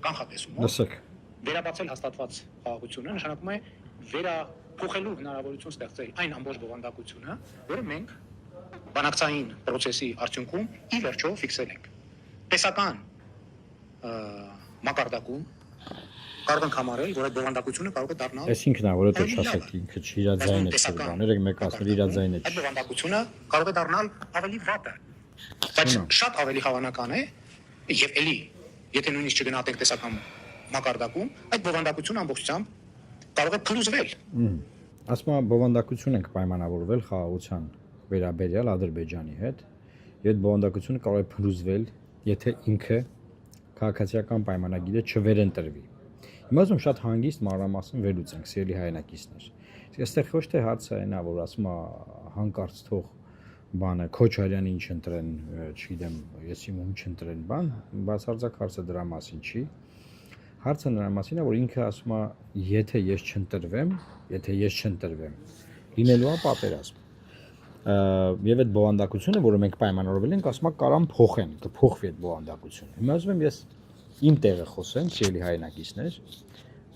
կանխատեսումով վերաբացել հաստատված խաղաղությունը նշանակում է վերափոխելու հնարավորություն ստեղծել այն ամբողջ բովանդակությունը, որը մենք բանակցային process-ի արդյունքում ի վերջո ֆիքսել ենք։ Տեսական մակարդակում կարող ենք համարել, որ այդ բովանդակությունը կարող է դառնալ Այսինքն, որը դուք ասեք, ինքը չիրաձայն է բաները, մեկ ասել իրաձայն է։ Այդ բովանդակությունը կարող է դառնալ ավելի վատը, բայց շատ ավելի հավանական է եւ էլի, եթե նույնիսկ չգնահատենք տեսական մակարդակում, այդ բովանդակությունը ամբողջությամբ կարող է փլուզվել։ Ասում եմ, բովանդակություն ենք պայմանավորվել խաղաղության վերաբերյալ Ադրբեջանի հետ, եւ այդ բովանդակությունը կարող է փլուզվել, եթե ինքը քաղաքացիական պայմանագիրը չվերընտրվի։ Հիմա ուզում շատ հանգիստ մանրամասն վերլուծենք, սիրելի հայրենակիցներ։ Այստեղ ոչ թե հարցը այն է, որ ասում է հանկարծ թող բանը Քոչարյանի ինչ ընտրեն, չգիտեմ, ես իմ ում չընտրեն բան, բացարձակ հարցը դրա մասին չի։ Հարցը նրա մասին է, որ ինքը ասում է, եթե ես չընտրվեմ, լինելու է պատերազմ։ Եվ այդ բովանդակությունը, որը մենք պայմանավորվել ենք, ասում է կարան փոխեն, կփոխվի այդ բովանդակությունը։ Հիմա ուզում եմ ես իմ տեղը խոսեմ, սիրելի հայրենակիցներ,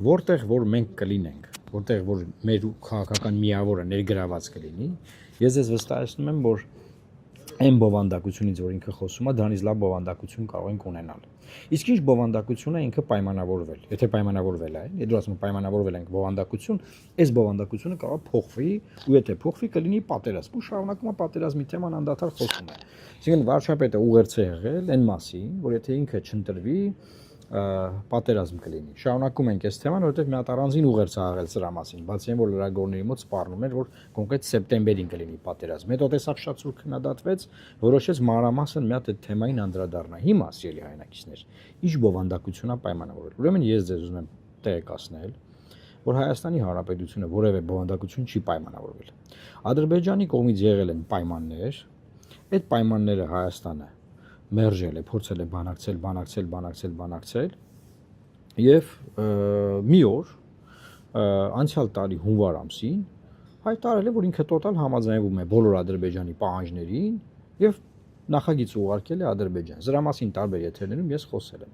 որտեղ որ մենք կլինենք, որտեղ որ մեր քաղաքական միավորը ներգրաված կլինի, ես ես վստահեցնում եմ, որ այն բովանդակությունից, որ ինքը խոսում է, դրանից լավ բովանդակություն կարող ենք ունենալ։ Իսկ ինչ բովանդակություն է ինքը պայմանավորվել։ Եթե պայմանավորվել է, եթե ասում ենք պայմանավորվել ենք բովանդակություն, այս բովանդակությունը կարող է փոխվի, ու եթե փոխվի կլինի պատերազմ։ Ու շարունակում է պատերազմի թեման անդադար խոսում է։ Այսինքն վարչապետը ուղերձ է եղել այն մասին, որ եթե ինքը չընտրվի, պատերազմ կլինի։ Շարունակում ենք այս թեման, որովհետև մի հատ առանձին ուղերձ ա աղել սրա մասին, բացի այն, որ լրագրողների մոտ սպառնում էր, որ կոնկրետ սեպտեմբերին կլինի պատերազմ։ Հետո տեսավ շատ ցուրտ քննադատվեց, որոշեց մանրամասն մի հատ այդ թեմային անդրադառնա։ Հիմա, սիրելի հայրենակիցներ, ինչ բովանդակություն է պայմանավորվել։ Ուրեմն ես ձեզ ուզում եմ տեղեկացնել, որ Հայաստանի Հանրապետությունը որևէ բովանդակություն չի պայմանավորվել։ Ադրբեջանի կողմից եղել են պայմաններ, այդ պայմանները Հայաստանը մերժել է, փորձել է բանակցել եւ մի օր անցյալ տարի հունվար ամսին հայտարարել է, որ ինքը տոտալ համաձայնվում է բոլոր Ադրբեջանի պահանջներին եւ նախագիծ ուղարկել է Ադրբեջան։ Սրա մասին տարբեր եթերներում ես խոսել եմ։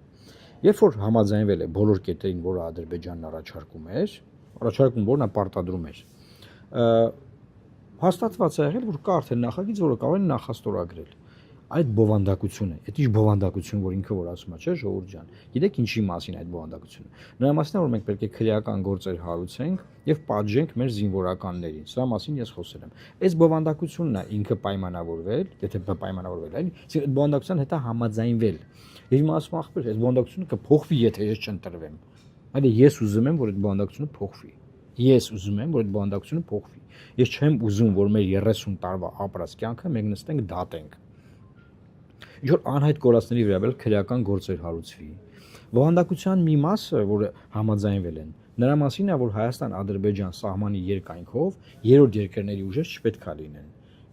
Երբ որ համաձայնվել է բոլոր կետերին, որը Ադրբեջանն առաջարկում որն է պարտադրում էր, հաստատված է եղել, որ կա արդեն նախագիծ, որը կարող են նախաստորագրել։ Այդ բովանդակությունը, այդ ինչ բովանդակություն, որ ինքը որ ասում է, չէ, ժողովուրդ ջան, գիտեք ինչի մասին այդ բովանդակությունը։ Նրա մասն է, որ մենք պետք է քրեական գործեր հարուցենք եւ պատժենք մեր զինվորականներին։ Սրա մասին ես խոսել եմ։ Այս բովանդակությունն է ինքը պայմանավորվել, եթե պայմանավորվել է, այդ բովանդակության հետ է համաձայնվել։ Եվ հիմա ասում ախպեր, այս բովանդակությունը կփոխվի, եթե ես չընտրվեմ։ Այլ ես ուզում եմ, որ այդ բովանդակությունը փոխվի։ Ես ուզում եմ, որ այդ բովանդակությունը փոխվի։ Ես չեմ ուզում, որ մեր 30 տարվա ապրած կյանքը մենք նստենք դատենք։ Ինչ որ անհայտ կորածների վերաբերյալ քրեական գործեր հարուցվի։ Բովանդակության մի մասը, որը համաձայնվել են, նրա մասին է, որ Հայաստան-Ադրբեջան սահմանի երկայնքով երրորդ երկրների ուժեր չպետք է լինեն։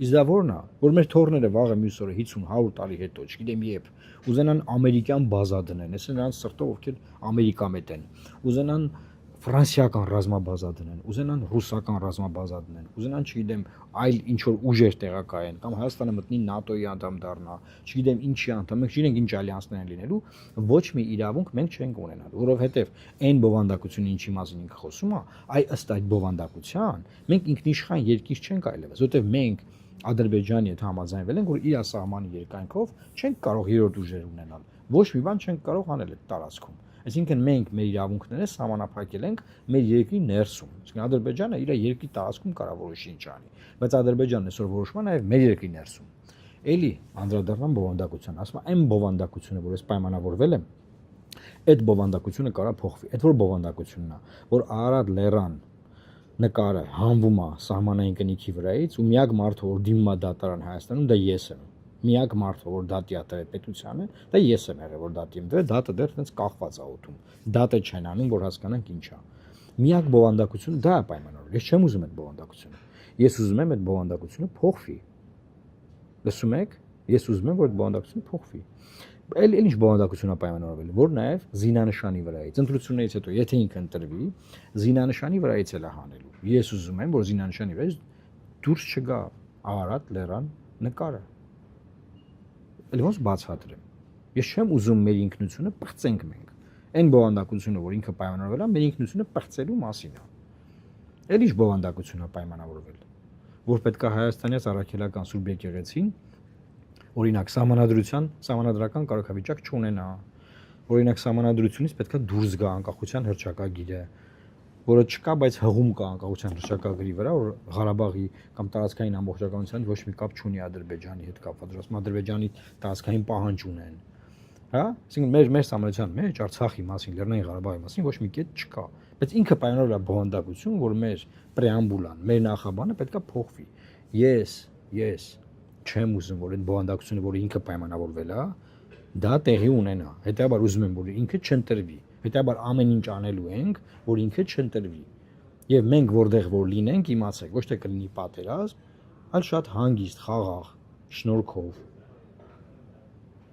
Իսկ դա որն է, որ մեր թորները վաղը մյուս օրը 50-100 տարի հետո, չգիտեմ երբ, ուզենան ամերիկյան բազա դնեն, այսինքն նրանց սրտով ովքեր ամերիկամետ են, ուզենան ֆրանսիական ռազմաբազա դնեն, ուզենան ռուսական ռազմաբազա դնեն, ուզենան, չգիտեմ, այլ ինչ որ ուժեր տեղակայեն, կամ Հայաստանը մտնի ՆԱՏՕ-ի անդամ դառնա, չգիտեմ ինչի անդամ, մենք չգիտենք ինչ ալյանսներ են լինելու, ոչ մի իրավունք մենք չենք ունենալու, որովհետև այն բովանդակությունը ինչի մասին ինքը խոսում է, ըստ այդ բովանդակության մենք ինքնիշխան երկիր չենք այլևս, որովհետև մենք Ադրբեջանի հետ համաձայնվել ենք, որ իր սահմանի երկայնքով չենք կարող երրորդ ուժեր ունենալ, ոչ մի բան չենք կարող անել այդ տարածքում։ Այսինքն մենք մեր իրավունքները սահմանափակել ենք մեր երկրի ներսում։ Այսինքն Ադրբեջանը իր երկրի տարածքում կարող որոշի ինչ անի, բայց Ադրբեջանն այսօր որոշում է նաև մեր երկրի ներսում։ Էլի անդրադառնամ բովանդակության, ասում եմ, այն բովանդակությունը, որ ես պայմանավորվել եմ, այդ բովանդակությունը կարող փոխվի։ Այդ որ բովանդակությունն է, որ Արարատ լեռան նկարը հանվում է սահմանային կնիքի վրայից ու միակ մարդը, որ դիմում է դատարան Հայաստանում, դա ես եմ։ Միակ մարդը, որ դատի է տվել պետությանը, դա ես եմ եղել, որ դատի եմ տվել, դատը դեռ այնց կախված է օդում։ Դատը չեն անում, որ հասկանանք ինչ է։ Միակ բովանդակությունը դա է պայմանավորվել։ Ես չեմ ուզում այդ բովանդակությունը։ Ես ուզում եմ այդ բովանդակությունը փոխվի։ Լսում եք։ Ես ուզում եմ, որ այդ բովանդակությունը փոխվի։ Այլ ինչ բովանդակություն է պայմանավորվել, որ նաև զինանշանի վրայից ընտրություններից հետո, եթե ինքը ընտրվի, զինանշանի վրայից էլ է հանելու։ Ես ուզում եմ, որ զինանշանի վրայից դուրս չգա Արարատ լեռան նկարը։ Ոնց բացատրեմ։ Ես չեմ ուզում մեր ինքնությունը պղծենք մենք։ Այն բովանդակությունը, որ ինքը պայմանավորվել է, մեր ինքնությունը պղծելու մասին է։ Էլ ինչ բովանդակություն է պայմանավորվել, որ պետք է Հայաստանից առաքելական Սուրբ եկեղեցին օրինակ սահմանադրական կարգավիճակ չունենա, օրինակ սահմանադրությունից պետք է դուրս գա անկախության հռչակագիրը, որը չկա, բայց հղում կա անկախության հռչակագրի վրա, որ Ղարաբաղի կամ տարածքային ամբողջականության ոչ մի կապ չունի Ադրբեջանի հետ կապված, ասում Ադրբեջանի տարածքային պահանջ ունեն։ Հա, այսինքն մեր սահմանության մեջ Արցախի մասին, Լեռնային Ղարաբաղի մասին ոչ մի կետ չկա, բայց ինքը պայմանավորել է բովանդակություն, որ մեր պրեամբուլան, մեր նախաբանը պետքա փոխվի։ Ես չեմ ուզում, որ այդ բովանդակությունը, որ ինքը պայմանավորվել է, դա տեղի ունենա։ Հետեւաբար ուզում եմ, որ ինքը չընտրվի։ Հետեւաբար ամեն ինչ անելու ենք, որ ինքը չընտրվի։ Եվ մենք որտեղ որ լինենք, իմացեք, ոչ թե կլինի պատերազմ, այլ շատ հանգիստ, խաղաղ, շնորհքով,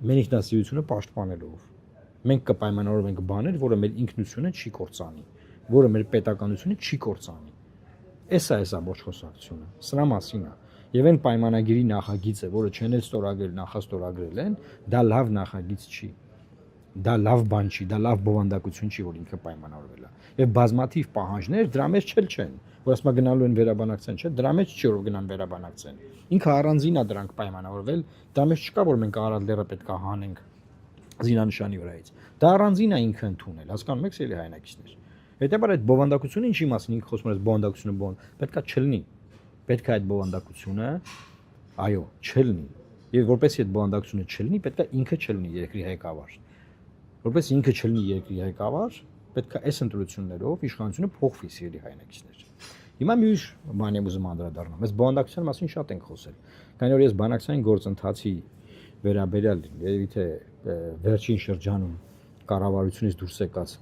մեր ինքնասիրությունը պաշտպանելով։ Մենք կպայմանավորվենք բաներ, որը մեր ինքնությունը չի կործանի, որը մեր պետականությունը չի կործանի։ Էսա է ամբողջ խոսակցությունը։ Սրա մասին է։ Եվ այն պայմանագիրի նախագիծը, որը չեն էլ ստորագրել, նախաստորագրել են, դա լավ նախագիծ չի։ Դա լավ բան չի, դա լավ բովանդակություն չի, որ ինքը պայմանավորվել է։ Եվ բազմաթիվ պահանջներ դրա մեջ չեն, որ ասма գնալու են վերաբանակցեն, չէ՞, դրա մեջ չի որ գնան վերաբանակցեն։ Ինքը առանձին է դրանք պայմանավորվել, դրա մեջ չկա որ մենք Արարատ լեռը պետք է հանենք զինանշանի վրայից։ Դա առանձին է ինքը ընդունել, հասկանում եք, էլի հայրենակիցներ։ Հետեւաբար այդ բովանդակությունը ինչի մասին ինքը խոսում է, բովանդակությունը պետքա չլինի։ Պետք է այդ բովանդակությունը, այո, չլինի։ Եվ որպես այդ բովանդակությունը չլինի, պետք է ինքը չլինի երկրի ղեկավար։ Որպես ինքը չլինի երկրի ղեկավար, պետք է այս ընտրություններով իշխանությունը փոխվի սիրելի հայրենակիցներ։ Հիմա մի ուրիշ բան եմ ուզում անդրադառնալ։ Mēs բովանդակության մասին շատ ենք խոսել։ Քանի որ ես բանակցային գործընթացի վերաբերյալ երևի թե վերջին շրջանում կառավարությունից դուրս եկած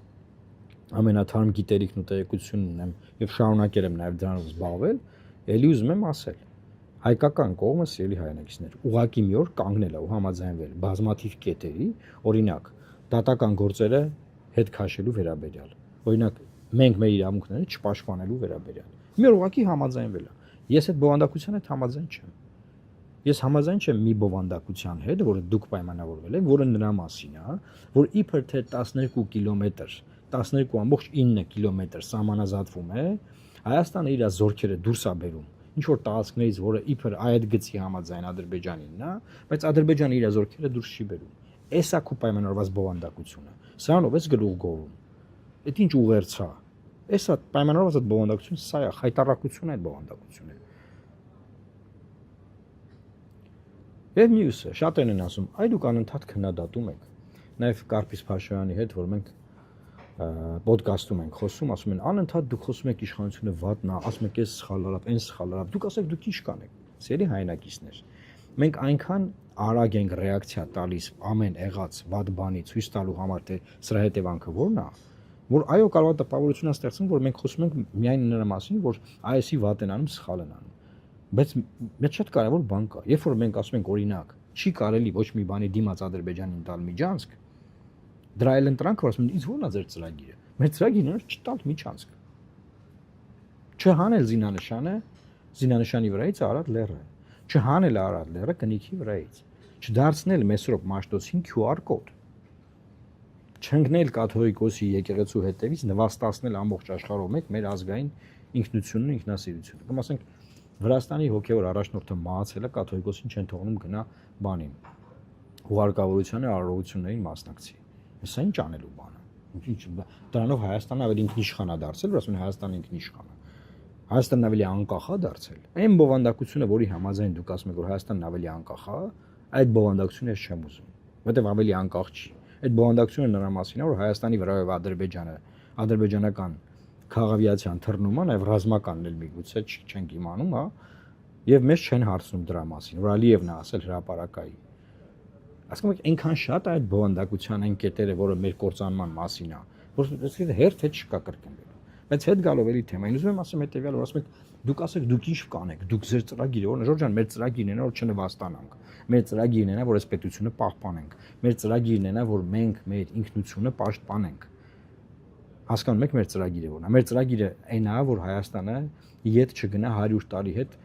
ամենաթարմ գիտելիքն ու տեղեկությունն ունեմ եւ շարունակել եմ նաեւ դրանով զբաղվել, ելի ուզում եմ ասել, հայկական կողմը սիրելի հայրենակիցներ, ուղղակի մի օր կանգնել է ու համաձայնվել բազմաթիվ կետերի, օրինակ, դատական գործերը հետ քաշելու վերաբերյալ, օրինակ, մենք մեր իրավունքները չպաշտպանելու վերաբերյալ։ Մի օր ուղղակի համաձայնվել է։ Ես այդ բովանդակության հետ համաձայն չեմ։ Ես համաձայն չեմ մի բովանդակության հետ, որը դուք պայմանավորվել եք, որը նրա մասին է, որ իբր թե 12 կիլոմետր, 12.9 կիլոմետր սահմանազատվում է, Հայաստանը իր զորքերը դուրս է բերում, ինչ որ տարածքներից, որը իբր այդ գծի համաձայն Ադրբեջանինն է, բայց Ադրբեջանը իր զորքերը դուրս չի բերում։ Էսա քո պայմանավորված բովանդակությունը։ Սրանով ես գլուխ գովում։ Այդ ինչ ուղերձ է։ Էսա պայմանավորված այդ բովանդակությունը, սա է խայտարակությունը այդ բովանդակությունը։ Եվ մյուսը, շատերն են ասում, այ դուք անընդհատ քննադատում եք։ Նաև Կարպիս Փաշինյանի հետ, որ մենք պոդքասթում ենք խոսում, ասում են անընդհատ դուք խոսում եք իշխանությունը վատն է, ասում եք էս սխալ արավ, այն սխալ արավ։ Դուք ասեք դուք ինչ կանեք։ Սիրելի հայրենակիցներ, մենք այնքան արագ ենք ռեակցիա տալիս ամեն եղած վատ բանի ցույց տալու համար, թե սրա հետևանքը որն է, որ այո կարող է տպավորություն ստեղծում, որ մենք խոսում ենք միայն նրա մասին, որ այսի վատ են անում, սխալ են անում։ Բայց մեծ շատ կարևոր բան կա։ Երբ որ մենք ասում ենք օրինակ, չի կարելի ոչ մի բանի դիմաց Ադրբեջանին տալ միջանցք, դրա էլ ընտրանք որ ասում են, ինձ ո՞րն է ձեր ծրագիրը։ Մեր ծրագիրն է չտալ միջանցք։ Չհանել զինանշանը, զինանշանի վրայից Արարատ լեռը։ Չհանել Արարատ լեռը կնիքի վրայից։ Չդարձնել Մեսրոպ Մաշտոցին QR կոդ։ Չընկնել կաթողիկոսի եկեղեցու հետևից նվաստացնել ամբողջ աշխարհով մեկ մեր ազգային ինքնությունն ու ինքնասիրությունը։ Կամ ասենք Վրաստանի հոգևոր առաջնորդը մահացել է, կաթողիկոսին չեն թողնում գնա բանին։ Հուղարկավորությանը արարողություններին մասնակցի։ Սա ինչ անելու բան է։ Դրանով Հայաստանը ավելի ինքնիշխան է դարձել, որ ասում են Հայաստանը ինքնիշխան է։ Հայաստանն ավելի անկախ է դարձել։ Այն բովանդակությունը, որի համաձայն դուք ասում եք, որ Հայաստանն ավելի անկախ է, այդ բովանդակությունը ես չեմ ուզում, որտեղ ավելի անկախ չի։ Այդ բովանդակությունը նրա մասին է, որ Հայաստանի վրայով Ադրբեջանը, ադրբեջանական քաղաքավիացիան թռնում է, նաև ռազմականն էլ միգուցե չենք իմանում, հա, եւ մեզ չեն հարցնում դրա մասին, որ Ալիևն է ասել հրապարակայի։ Ասում եք այնքան շատ է այդ բովանդակության այն կետերը, որը մեր կործանման մասին է, որ հերթ հետ չկա կրկնվելու։ Բայց հետ գալով էլի թեմային ուզում եմ ասեմ հետեւյալ, որ ասում եք դուք ասեք դուք ինչ կանեք, դուք ձեր ծրագիրը, որ Ժորժան մեր ծրագիրն է, որ չնվաստանանք։ Մեր ծրագիրն է, որ այս պետությունը պահպանենք։ Մեր ծրագիրն է, որ մենք մեր ինքնությունը պաշտպանենք։ Հասկանում եք մեր ծրագիրը որն է։ Մեր ծրագիրը այն է, որ Հայաստանը իդ չգնա 100 տարի հետ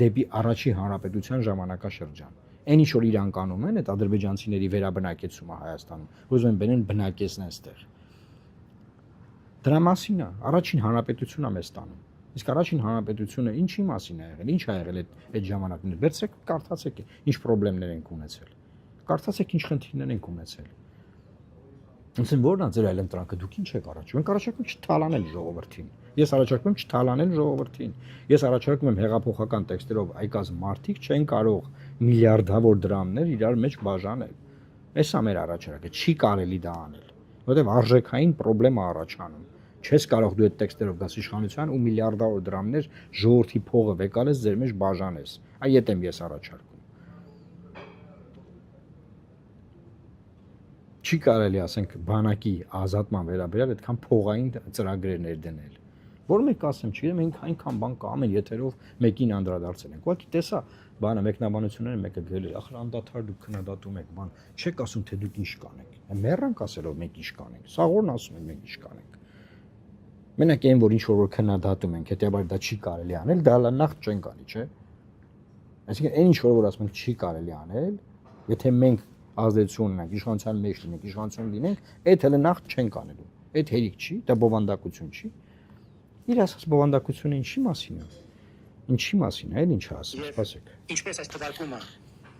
դեպի առաջի հանրապետության ժամանակաշրջան։ Այն ինչ որ իրանք անում են, այդ ադրբեջանցիների վերաբնակեցումը Հայաստանում, ուզում են բերեն բնակեցնեն այստեղ։ Դրա մասին է, առաջին հանրապետությունն է մեզ տանում։ Իսկ առաջին հանրապետությունը ինչի մասին է եղել, ինչ ա եղել այդ ժամանակներում։ Վերցրեք, կարդացեք, ինչ խնդիրներ ենք ունեցել։ Կարդացեք, ինչ խնդիրներ ենք ունեցել։ Ասեն որն է ձեր այլընտրանքը, դուք ինչ եք առաջում։ Մենք առաջարկում չթալանել ժողովրդին։ Ես առաջարկում եմ չթալանել ժողովրդին։ Ես առաջարկում եմ հեղափոխական տեքստերով այկած մարդիկ չեն կարող միլիարդավոր դրամներ իրար մեջ բաժանել։ Էսա մեր առաջարկը, չի կարելի դա անել, որովհետև արժեքային խնդրեմ է առաջանում։ Չես կարող դու այդ տեքստերով գաս իշխանության ու միլիարդավոր դրամներ ժողովրդի փողը վեկալես ձեր մեջ բաժանես։ Այդ եմ ես առաջարկում։ Չի կարելի, ասենք, բանակի ազատման վերաբերյալ այդքան փողային ծրագրեր ներդնել։ Որ մեկ ասեմ, չգիտեմ, մենք այնքան բան կա ամեն եթերով մեկին անդրադարձել ենք։ Ուղղակի տեսա, բանը մեկնաբանությունները մեկը գրել է, ախր անդադար դուք քննադատում եք, բան, չեք ասում թե դուք ինչ կանեք։ Մեռանք ասելով մենք ինչ կանենք։ Սաղորն ասում են մենք ինչ կանենք։ Մենակ այն որ ինչ որ քննադատում ենք, հետեւաբար դա չի կարելի անել, դա նախ չենք անի, չէ՞։ Այսինքն այն ինչ որ ասում ենք չի կարելի անել, եթե մենք ազդեցություն ունենք, իշխանության մեջ լինենք, իշխանություն լինենք, այդ հələ նախ չենք անելու։ Այդ հերիք չի, դա բովանդակություն չի։ Իր ասած բովանդակությունը ինչի մասին է։ Ինչի մասին է, այլ ինչ ասում, սպասեք։ Ինչպես այս թվարկումը,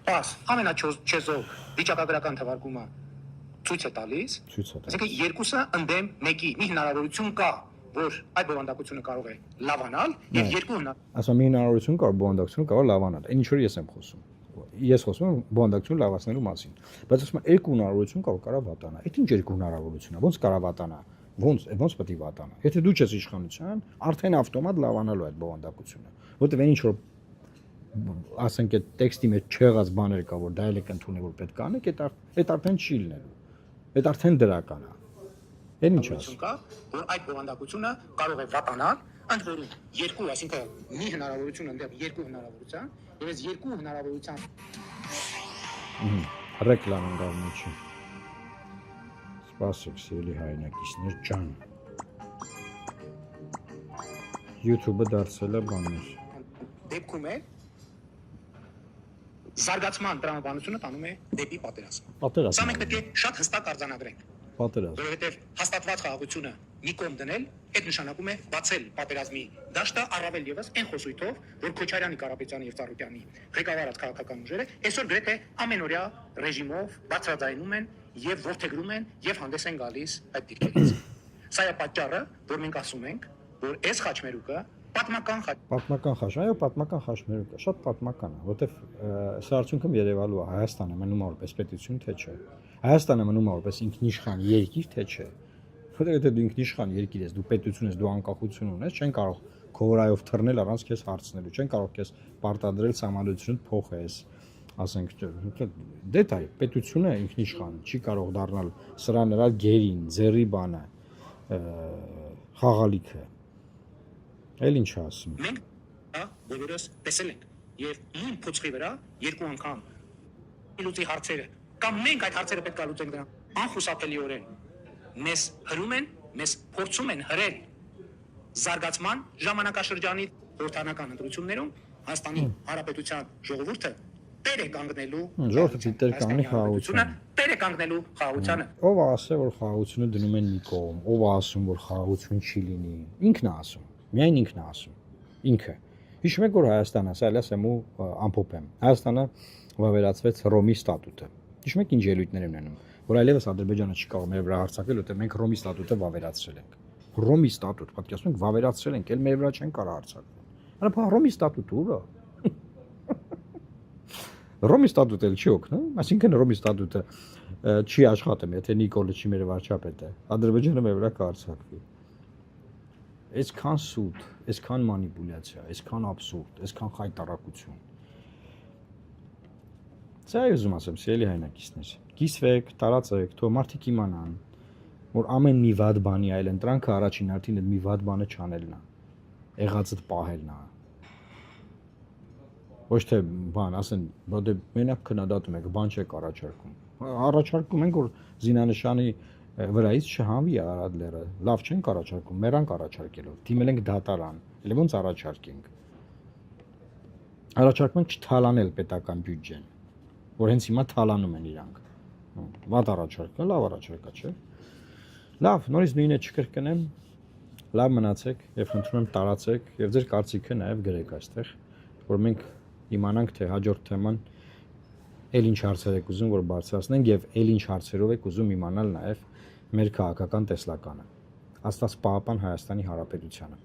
պաս, ամենաչեզոք վիճակագրական թվարկումը ցույց է տալիս։ Այսինքն երկուսը ընդդեմ մեկի մի հնարավորություն կա, որ այդ բովանդակությունը կարող է լավանալ եւ երկու ասում մի հնարավորություն կա, բովանդակությունը կարող է լավանալ։ Այն ինչ որ ես եմ խոսում։ Ես խոսում եմ բովանդակություն լավացնելու մասին։ Բայց ասում եմ երկու հնարավորություն կա, որ կարող վատանա։ Այդ ինչ երկու հնարավորություն է, ոնց կարող վատանա։ Ոնց պետք է վատանա։ Եթե դու չես իշխանության, արդեն ավտոմատ լավանալու այդ բովանդակությունը։ Որտեղ այն ինչ որ ասենք այդ տեքստի մեջ չեղած բաներ կա, որ դա էլ եք ընդունել որ պետք է անեք, այդ արդեն չի լինելու։ Այդ արդեն դրական է։ Այն ինչ ասում կա, որ այդ բովանդակությունը կարող է վատանալ, ընդ որում երկու, այսինքն մի հնարավորություն ընդդեմ երկու հնարավորության, եւ այս երկու հնարավորության ռեկլամ գալու չի։ Սպասեք, սիրելի հայրենակիցներ ջան։ YouTube-ը դարձել է բաներ։ Դեպքում է զարգացման տրամաբանությունը տանում է դեպի պատերազմ։ Պատերազմ։ Սա մենք պետք է շատ հստակ արձանագրենք։ Պատերազմ։ Որովհետև հաստատված խաղաղությունը մի կողմ դնել, այդ նշանակում է բացել պատերազմի դաշտը առավել եւս այն խոսույթով, որ Քոչարյանի, Կարապետյանի եւ Ծառուկյանի ղեկավարած քաղաքական ուժերը այսօր գրեթե ամենօրյա ռեժիմով բացրաձայնում են եւ ворթեգրում են եւ հանդես են գալիս այդ դիրքերից։ Սա է պատճառը, որ մենք ասում ենք, որ այս խաչմերուկը պատմական խաչ, այո, պատմական խաչմերուկ է, շատ պատմական է, որովհետև սա արդյունքում երևալու է Հայաստանը մնում է որպես պետություն, թե չէ։ Հայաստանը մնում է որպես ինքնիշխան երկիր, թե չէ։ Որովհետև եթե դու ինքնիշխան երկիր ես, դու պետություն ես, դու անկախություն ունես, չեն կարող քո վրայով թռնել առանց քեզ հարցնելու, չեն կարող քեզ պարտադրել սահմանադրություն փոխես, ասենք, դետայ, պետությունը ինքնիշխան չի կարող դառնալ սրա նրա գերին, ձեռի բանը, խաղալիքը։ Էլ ինչ ասում։ Մենք բոլորս տեսել ենք եւ նույն փոչխի վրա երկու անգամ լուծի հարցերը կամ մենք այդ հարցերը պետք է լուծենք դրանք անխուսափելիորեն մեզ հրում են, մեզ փորձում են հրել զարգացման ժամանակաշրջանի խորհրդանական ընտրություններում Հայաստանի Հանրապետության ժողովուրդը տեր է կանգնելու ժողովրդի տեր կանգնի խաղաղությունը, տեր է կանգնելու խաղաղությանը։ Ով է ասել որ խաղաղությունը դնում են մի կողմ, ով է ասում որ խաղաղություն չի լինի, ինքն է ասում։ Միայն ինքն է ասում, ինքը։ Հիշում եք որ Հայաստանը, սա ասեմ ու ամփոփեմ։ Հայաստանը վավերացվեց Ռոմի ստատուտը։ Հիշում եք ինչ ելույթներ են անում, որ այլևս Ադրբեջանը չի կարող մեր վրա հարձակվել, որտեղ մենք Ռոմի ստատուտը վավերացրել ենք։ Ռոմի ստատուտ, պատկերացնում եք վավերացրել ենք, էլ մեր վրա չեն կարող հարձակվել։ Արա Ռոմի ստատուտը ուր է։ Ռոմի ստատուտը էլ չի օգնում, այսինքն Ռոմի ստատուտը չի աշխատում, եթե Նիկոլը չի մեր վարչապետը, Ադրբեջանը մեր վրա կհարձակվի։ Այսքան սուտ, այսքան մանիպուլյացիա, այսքան աբսուրդ, այսքան խայտարակություն։ Սա ուզում ասեմ, սիրելի հայրենակիցներ, կիսվեք, տարածեք, թող մարդիկ իմանան, որ ամեն մի վատ բանի այլ ընտրանքը առաջին հերթին այդ մի վատ բանը չանելն է, եղածդ պահելն է։ Ոչ թե բան, ասեն, բոդե մենակ քննադատում եք, բան չեք առաջարկում։ Առաջարկում ենք, որ զինանշանի վրայից չհանվի Արադ լեռը, լավ չենք առաջարկում, մերանք առաջարկելով, դիմել ենք դատարան, էլ ոնց առաջարկենք։ Առաջարկում ենք չթալանել պետական բյուջեն, որ հենց հիմա թալանում են իրանք։ Վատ առաջարկա, լավ առաջարկա, չէ։ Լավ, նորից նույնը չկրկնեմ, Լավ մնացեք եւ խնդրում եմ տարածեք եւ ձեր կարծիքը նաեւ գրեք այստեղ, որ մենք իմանանք թե հաջորդ թեման էլ ինչ հարցեր եք ուզում որ բարձրացնենք եւ էլ ինչ հարցերով եք ուզում իմանալ նաեւ մեր քաղաքական տեսլականը։ Աստված պահապան Հայաստանի Հանրապետությանը։